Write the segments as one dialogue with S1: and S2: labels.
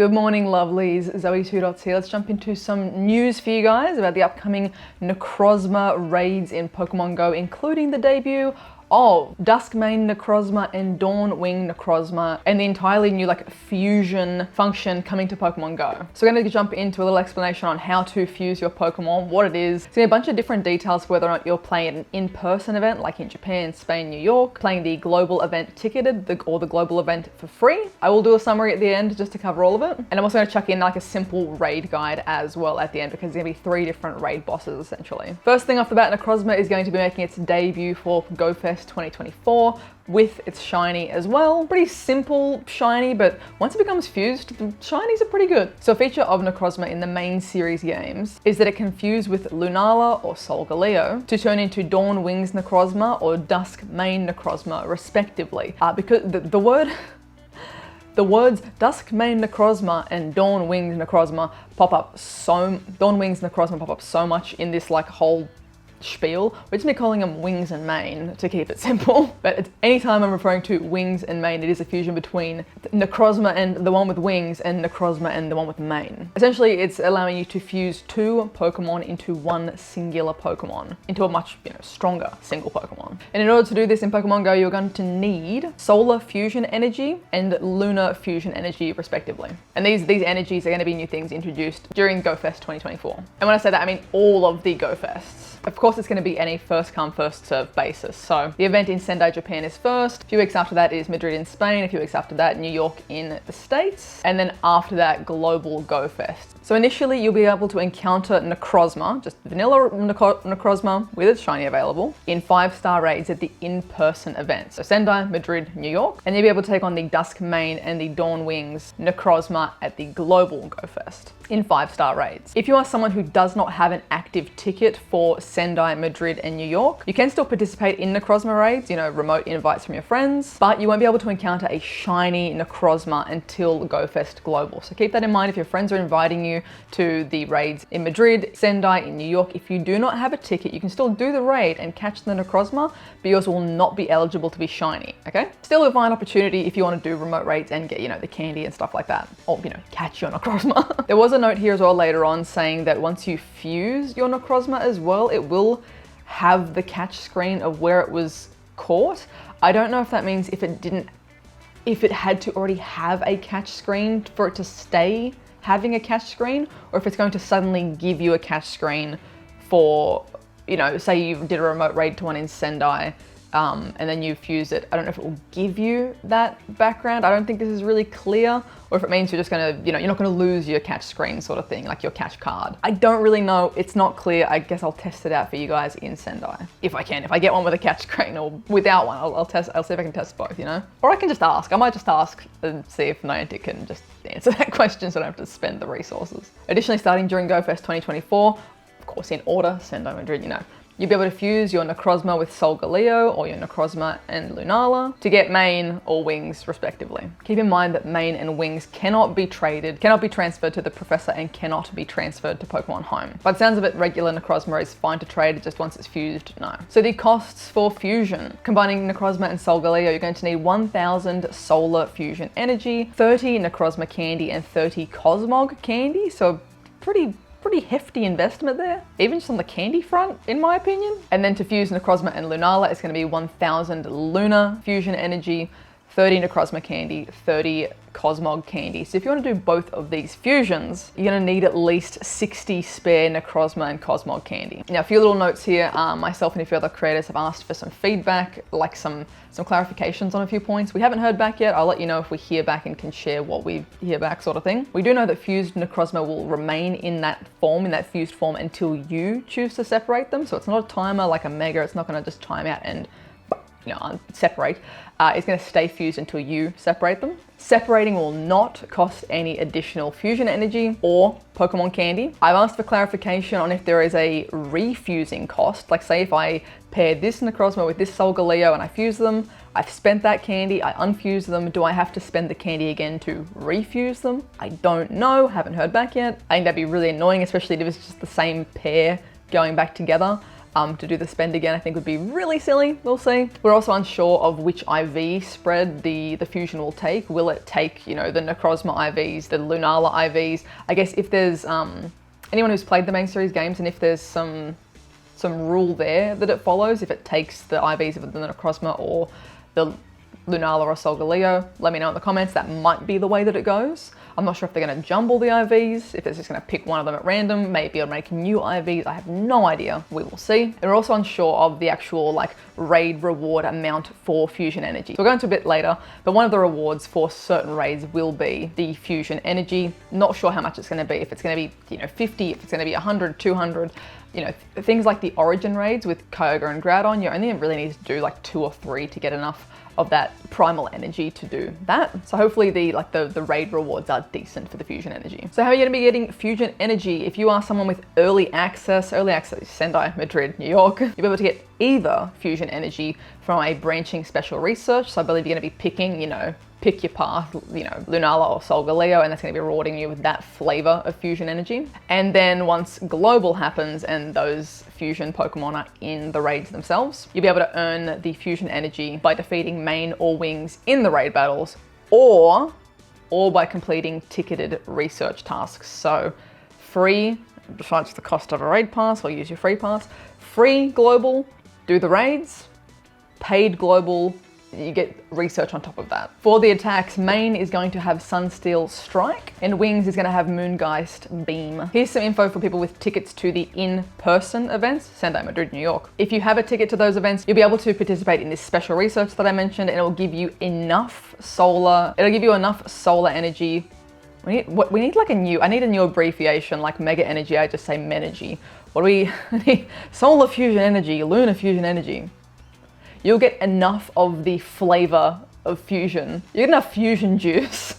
S1: Good morning, lovelies. ZoëTwoDots here. Let's jump into some news for you guys about the upcoming Necrozma raids in Pokemon GO, including the debut of Duskmane Necrozma and Dawnwing Necrozma, and the entirely new fusion function coming to Pokemon GO. So we're going to jump into a little explanation on how to fuse your Pokemon, what it is. It's going to be a bunch of different details for whether or not you're playing an in-person event like in Japan, Spain, New York, playing the global event ticketed or the global event for free. I will do a summary at the end just to cover all of it. And I'm also going to chuck in a simple raid guide as well at the end, because there's going to be 3 different raid bosses essentially. First thing off the bat, Necrozma is going to be making its debut for Go Fest 2024 with its shiny as well. Pretty simple shiny, but once it becomes fused, the shinies are pretty good. So a feature of Necrozma in the main series games is that it can fuse with Lunala or Solgaleo to turn into Dawnwing's Necrozma or Duskmane Necrozma respectively. Because the words Duskmane Necrozma and Dawnwing's Necrozma pop up so much in this whole spiel. We're just calling them wings and mane to keep it simple. But anytime I'm referring to wings and mane, it is a fusion between Necrozma and the one with wings and Necrozma and the one with mane. Essentially, it's allowing you to fuse 2 Pokemon into one singular Pokemon, into a much stronger single Pokemon. And in order to do this in Pokemon GO, you're going to need Solar Fusion Energy and Lunar Fusion Energy respectively. And these energies are going to be new things introduced during Go Fest 2024. And when I say that, I mean all of the Go Fests. Of course, it's going to be any first come, first served basis. So the event in Sendai, Japan is first. A few weeks after that is Madrid in Spain. A few weeks after that, New York in the States. And then after that, global Go Fest. So initially, you'll be able to encounter Necrozma, just vanilla Necrozma with its shiny available, in 5-star raids at the in-person event. So Sendai, Madrid, New York. And you'll be able to take on the Duskmane and the Dawnwings Necrozma at the global Go Fest in 5-star raids. If you are someone who does not have an active ticket for Sendai, Madrid, and New York, you can still participate in Necrozma raids, remote invites from your friends, but you won't be able to encounter a shiny Necrozma until Go Fest Global. So keep that in mind if your friends are inviting you to the raids in Madrid, Sendai, in New York. If you do not have a ticket, you can still do the raid and catch the Necrozma, but yours will not be eligible to be shiny, okay? Still a fine opportunity if you want to do remote raids and get, the candy and stuff like that, or, catch your Necrozma. There was a note here as well later on saying that once you fuse your Necrozma as well, it will have the catch screen of where it was caught. I don't know if that means if it had to already have a catch screen for it to stay having a catch screen, or if it's going to suddenly give you a catch screen for, say you did a remote raid to one in Sendai, and then you fuse it. I don't know if it will give you that background. I don't think this is really clear, or if it means you're just gonna, you're not gonna lose your catch screen sort of thing, like your catch card. I don't really know. It's not clear. I guess I'll test it out for you guys in Sendai. If I can. If I get one with a catch screen or without one, I'll see if I can test both, Or I can just ask. I might just ask and see if Niantic can just answer that question so I don't have to spend the resources. Additionally, starting during Go Fest 2024, of course in order, Sendai, Madrid, you'll be able to fuse your Necrozma with Solgaleo or your Necrozma and Lunala to get mane or wings respectively. Keep in mind that mane and wings cannot be transferred to the Professor and cannot be transferred to Pokemon Home. By the sounds of it, regular Necrozma is fine to trade, just once it's fused, no. So the costs for fusion. Combining Necrozma and Solgaleo, you're going to need 1000 Solar Fusion Energy, 30 Necrozma Candy, and 30 Cosmog Candy, so pretty hefty investment there, even just on the candy front, in my opinion. And then to fuse Necrozma and Lunala, it's going to be 1000 Lunar Fusion Energy, 30 Necrozma Candy, 30 Cosmog Candy. So if you want to do both of these fusions, you're going to need at least 60 spare Necrozma and Cosmog Candy. Now, a few little notes here. Myself and a few other creators have asked for some feedback, like some clarifications on a few points. We haven't heard back yet. I'll let you know if we hear back and can share what we hear back, sort of thing. We do know that fused Necrozma will remain in that fused form until you choose to separate them. So it's not a timer like a Mega. It's not going to just time out and separate. It's going to stay fused until you separate them. Separating will not cost any additional fusion energy or Pokemon candy. I've asked for clarification on if there is a refusing cost. Like, say if I pair this Necrozma with this Solgaleo and I fuse them, I've spent that candy, I unfuse them, do I have to spend the candy again to refuse them? I don't know, haven't heard back yet. I think that'd be really annoying, especially if it's just the same pair going back together. To do the spend again, I think would be really silly. We'll see. We're also unsure of which IV spread the fusion will take. Will it take, you know, the Necrozma IVs, the Lunala IVs? I guess if there's anyone who's played the main series games, and if there's some rule there that it follows, if it takes the IVs of the Necrozma or the Lunala or Solgaleo, let me know in the comments. That might be the way that it goes. I'm not sure if they're going to jumble the IVs, if it's just going to pick one of them at random, maybe it'll make new IVs. I have no idea. We will see. And we're also unsure of the actual like raid reward amount for fusion energy. So we'll go into a bit later, but one of the rewards for certain raids will be the fusion energy. Not sure how much it's going to be. If it's going to be, you know, 50, if it's going to be 100, 200, you know, things like the origin raids with Kyogre and Groudon, you only really need to do like 2 or 3 to get enough of that primal energy to do that. So hopefully the raid rewards are decent for the fusion energy. So how are you going to be getting fusion energy? If you are someone with early access Sendai, Madrid, New York, you'll be able to get either fusion energy from a branching special research. So I believe you're going to be picking, you know, pick your path, you know, Lunala or Solgaleo, and that's going to be rewarding you with that flavor of fusion energy. And then once global happens and those fusion Pokemon are in the raids themselves, you'll be able to earn the fusion energy by defeating main or wings in the raid battles, or by completing ticketed research tasks. So free, besides the cost of a raid pass, or use your free pass, free global, do the raids, paid global, you get research on top of that. For the attacks, main is going to have Sunsteel Strike, and wings is going to have Moongeist Beam. Here's some info for people with tickets to the in-person events, Sendai, Madrid, New York. If you have a ticket to those events, you'll be able to participate in this special research that I mentioned, and it will give you enough solar, energy. I need a new abbreviation, like Mega Energy, I just say Menergy. What do we need? Solar Fusion Energy, Lunar Fusion Energy. You'll get enough of the flavor of fusion. You get enough fusion juice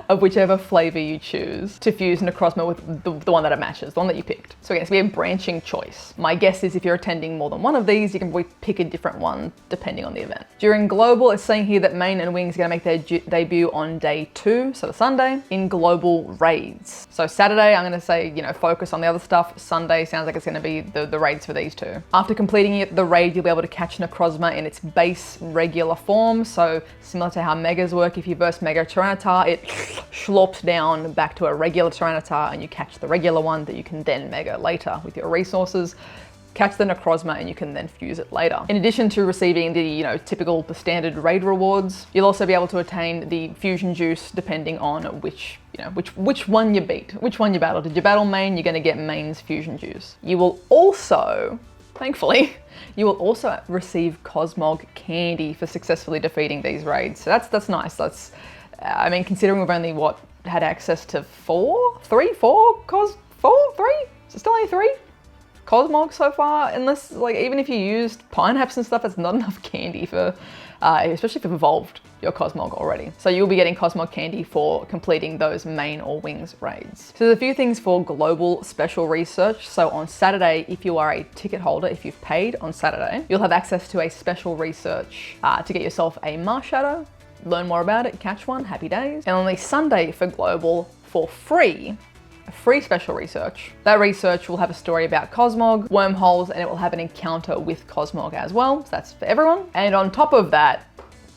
S1: of whichever flavor you choose to fuse Necrozma with the one that it matches, the one that you picked. So again, it's gonna be a branching choice. My guess is if you're attending more than one of these, you can probably pick a different one depending on the event. During global, it's saying here that main and wings are gonna make their debut on day 2, so the Sunday, in global raids. So Saturday, I'm gonna say, you know, focus on the other stuff. Sunday sounds like it's gonna be the raids for these two. After completing the raid, you'll be able to catch Necrozma in its base regular form. So similar to how Megas work, if you burst Mega Tyranitar, it schlops down back to a regular Tyranitar and you catch the regular one that you can then Mega later with your resources. Catch the Necrozma and you can then fuse it later. In addition to receiving the, you know, the standard raid rewards, you'll also be able to attain the fusion juice depending on which one you beat, which one you battled. Did you battle main? You're gonna get main's fusion juice. You will also, thankfully, you will also receive Cosmog candy for successfully defeating these raids. So that's nice. I mean, considering we've only had access to 4? Is it still only 3 Cosmog so far? Unless, like, even if you used Pineapps and stuff, that's not enough candy for, especially if you've evolved your Cosmog already. So you'll be getting Cosmog candy for completing those main or wings raids. So there's a few things for global special research. So on Saturday, if you are a ticket holder, if you've paid on Saturday, you'll have access to a special research to get yourself a Marshadow. Learn more about it, catch one, happy days. And on the Sunday for global, for free, a free special research. That research will have a story about Cosmog, wormholes, and it will have an encounter with Cosmog as well. So that's for everyone. And on top of that,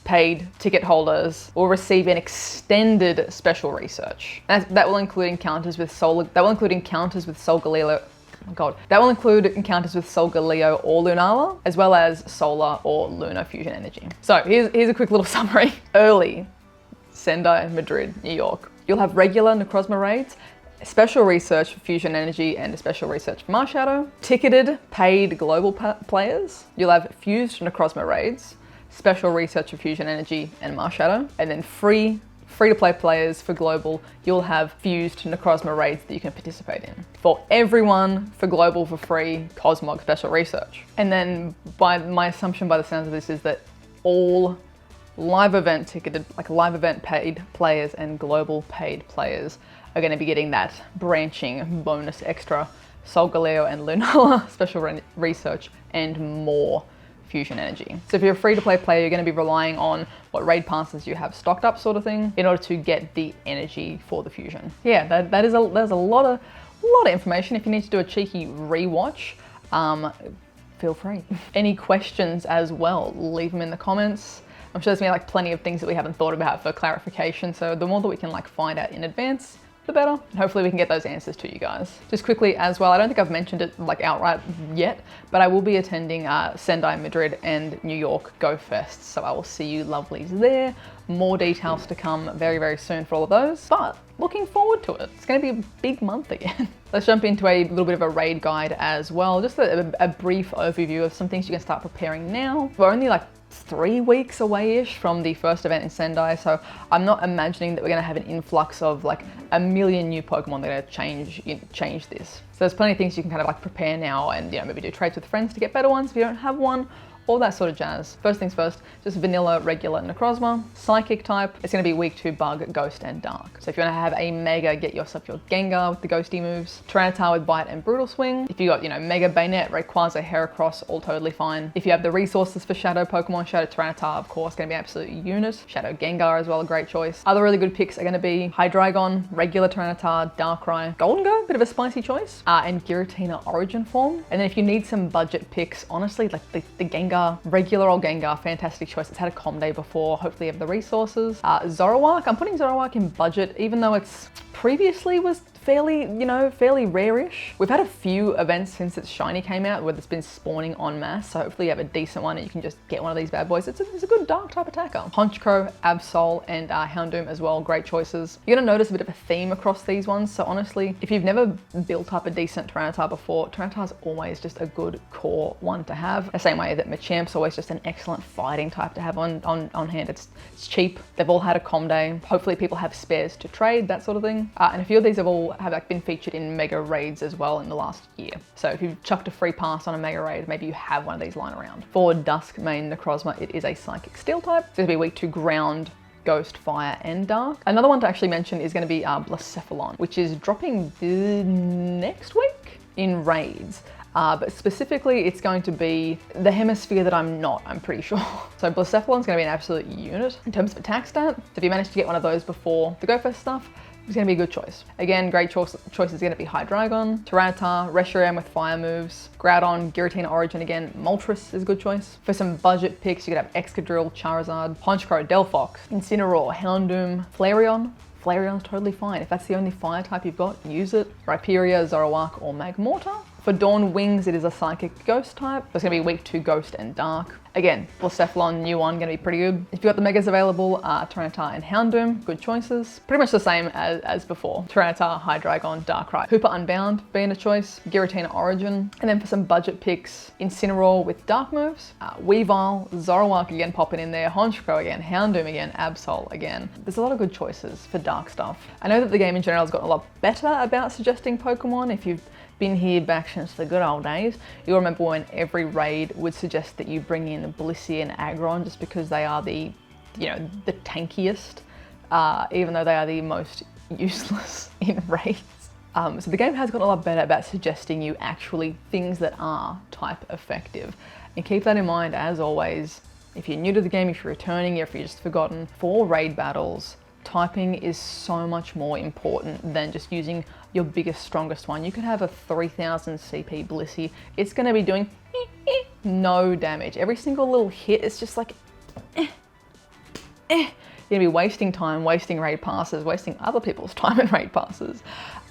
S1: paid ticket holders will receive an extended special research. That will include encounters with Solgaleo. Oh God. That will include encounters with Solgaleo or Lunala, as well as Solar or Lunar Fusion Energy. So here's a quick little summary. Early, Sendai, Madrid, New York. You'll have regular Necrozma raids, special research for Fusion Energy, and a special research for Marshadow. Ticketed, paid global players. You'll have fused Necrozma raids, special research for Fusion Energy and Marshadow, and then free-to-play players for global, you'll have fused Necrozma raids that you can participate in. For everyone, for global for free, Cosmog special research. And then my assumption by the sounds of this is that all live event ticketed, like live event paid players and global paid players are going to be getting that branching bonus extra Solgaleo and Lunala special research and more fusion energy. So if you're a free-to-play player, you're going to be relying on what raid passes you have stocked up sort of thing in order to get the energy for the fusion. Yeah, there's a lot of information. If you need to do a cheeky rewatch, feel free. Any questions as well, leave them in the comments. I'm sure there's gonna be like plenty of things that we haven't thought about for clarification, so the more that we can like find out in advance, the better. And hopefully we can get those answers to you guys. Just quickly as well, I don't think I've mentioned it like outright yet, but I will be attending Sendai, Madrid and New York Go Fest. So I will see you lovelies there. More details to come very, very soon for all of those, but looking forward to it. It's gonna be a big month again. Let's jump into a little bit of a raid guide as well. Just a brief overview of some things you can start preparing now. We're only like 3 weeks away-ish from the first event in Sendai, so I'm not imagining that we're gonna have an influx of like a million new Pokemon that are gonna change this. So there's plenty of things you can kind of like prepare now and, you know, maybe do trades with friends to get better ones if you don't have one, all that sort of jazz. First things first, just vanilla, regular Necrozma. Psychic type, it's gonna be week 2 Bug, Ghost, and Dark. So if you wanna have a Mega, get yourself your Gengar with the ghosty moves. Tyranitar with Bite and Brutal Swing. If you got, you know, Mega Bayonet, Rayquaza, Heracross, all totally fine. If you have the resources for Shadow Pokemon, Shadow Tyranitar, of course, gonna be an absolute unit. Shadow Gengar as well, a great choice. Other really good picks are gonna be Hydreigon, regular Tyranitar, Darkrai, Golden Go, bit of a spicy choice, and Giratina Origin Form. And then if you need some budget picks, honestly, like the Gengar, regular old Gengar, fantastic choice. It's had a com day before, hopefully you have the resources. Zoroark, I'm putting Zoroark in budget, even though it's previously was fairly, you know, fairly rare-ish. We've had a few events since its shiny came out where it's been spawning en masse, so hopefully you have a decent one and you can just get one of these bad boys. It's a good dark type attacker. Honchkrow, Absol, and Houndoom as well, great choices. You're gonna notice a bit of a theme across these ones, so honestly, if you've never built up a decent Tyranitar before, Tyranitar's always just a good core one to have. The same way that Machamp's always just an excellent fighting type to have on hand. It's cheap, they've all had a com day, hopefully people have spares to trade, that sort of thing. And a few of these have like been featured in mega raids as well in the last year. So if you've chucked a free pass on a mega raid, maybe you have one of these lying around. For Dusk main Necrozma, it is a Psychic Steel type. It's gonna be week 2 Ground, Ghost, Fire, and Dark. Another one to actually mention is gonna be Blacephalon, which is dropping next week in raids. But specifically, it's going to be the hemisphere that I'm pretty sure. So Blacephalon's gonna be an absolute unit. In terms of attack stat, if you manage to get one of those before the Go Fest stuff, it's gonna be a good choice. Again, great choice is gonna be Hydreigon, Tyranitar, Reshiram with fire moves, Groudon, Giratina Origin again, Moltres is a good choice. For some budget picks, you could have Excadrill, Charizard, Honchkrow, Delphox, Incineroar, Houndoom, Flareon. Flareon's totally fine. If that's the only fire type you've got, use it. Rhyperior, Zoroark, or Magmortar. For Dawn Wings, it is a Psychic Ghost type. So it's gonna be week 2 Ghost and Dark. Again, Blacephalon, new one, gonna be pretty good. If you've got the Megas available, Tyranitar and Houndoom, good choices. Pretty much the same as before. Tyranitar, Hydreigon, Darkrai. Hooper Unbound being a choice. Giratina Origin. And then for some budget picks, Incineroar with Dark moves. Weavile, Zoroark again popping in there. Honchkrow again, Houndoom again, Absol again. There's a lot of good choices for dark stuff. I know that the game in general has gotten a lot better about suggesting Pokemon. If you've been here back since the good old days, you'll remember when every raid would suggest that you bring in Blissey and Aggron just because they are the, you know, the tankiest, even though they are the most useless in raids. So the game has gotten a lot better about suggesting you actually things that are type effective. And keep that in mind as always, if you're new to the game, if you're returning, if you're just forgotten, for raid battles, typing is so much more important than just using your biggest, strongest one. You could have a 3000 CP Blissey. It's gonna be doing no damage. Every single little hit is just like, You're gonna be wasting time, wasting raid passes, wasting other people's time in raid passes.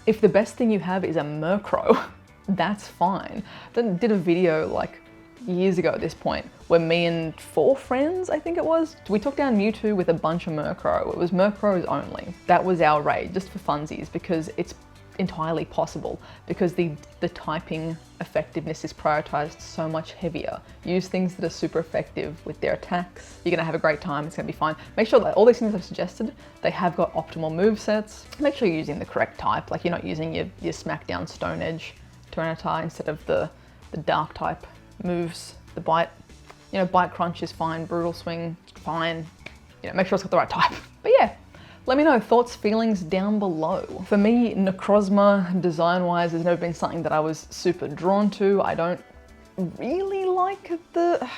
S1: If the best thing you have is a Murkrow, that's fine. I did a video like years ago at this point where me and 4 friends, I think it was, we took down Mewtwo with a bunch of Murkrow. It was Murkrows only. That was our raid, just for funsies, because it's entirely possible, because the typing effectiveness is prioritized so much heavier. Use things that are super effective with their attacks. You're gonna have a great time, it's gonna be fine. Make sure that all these things I've suggested, they have got optimal move sets. Make sure you're using the correct type, like you're not using your Smackdown Stone Edge Tyranitar instead of the dark type moves, the Bite. You know, Bite Crunch is fine, Brutal Swing, fine. You know, make sure it's got the right type. But yeah, let me know thoughts, feelings down below. For me, Necrozma, design-wise, has never been something that I was super drawn to. I don't really like the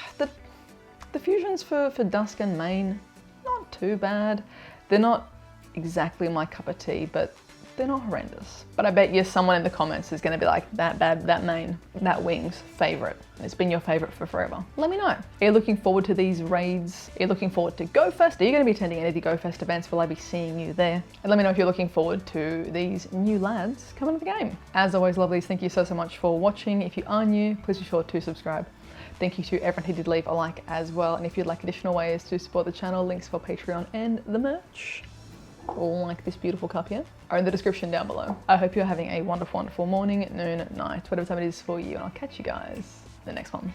S1: fusions for Dusk and Main. Not too bad. They're not exactly my cup of tea, but they're not horrendous. But I bet you someone in the comments is gonna be like, that bad, that main, that wings favorite. It's been your favorite for forever. Let me know. Are you looking forward to these raids? Are you looking forward to Go Fest? Are you gonna be attending any of the Go Fest events? Will I be seeing you there? And let me know if you're looking forward to these new lads coming to the game. As always, lovelies, thank you so much for watching. If you are new, please be sure to subscribe. Thank you to everyone who did leave a like as well. And if you'd like additional ways to support the channel, links for Patreon and the merch, like this beautiful cup here, are in the description down below. I hope you're having a wonderful, wonderful morning, noon, night, whatever time it is for you, and I'll catch you guys in the next one.